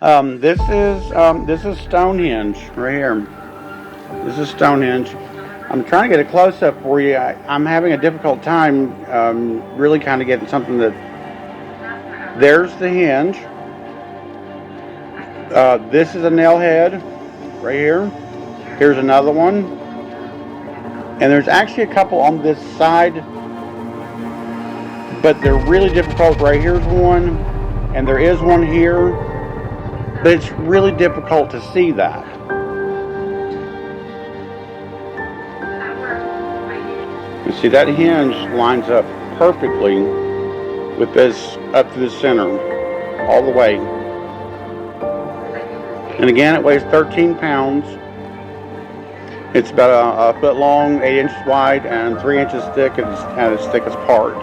This is Stonehenge right here. This is Stonehenge. I'm trying to get a close up for you. I'm having a difficult time really kind of getting something that. There's the hinge. This is a nail head right here. Here's another one, and there's actually a couple on this side, but they're really difficult. Right here's one, and there is one here, but it's really difficult to see that. You see that hinge lines up perfectly with this up to the center, all the way. And again, it weighs 13 pounds. It's about a foot long, 8 inches wide, and 3 inches thick at its thickest part.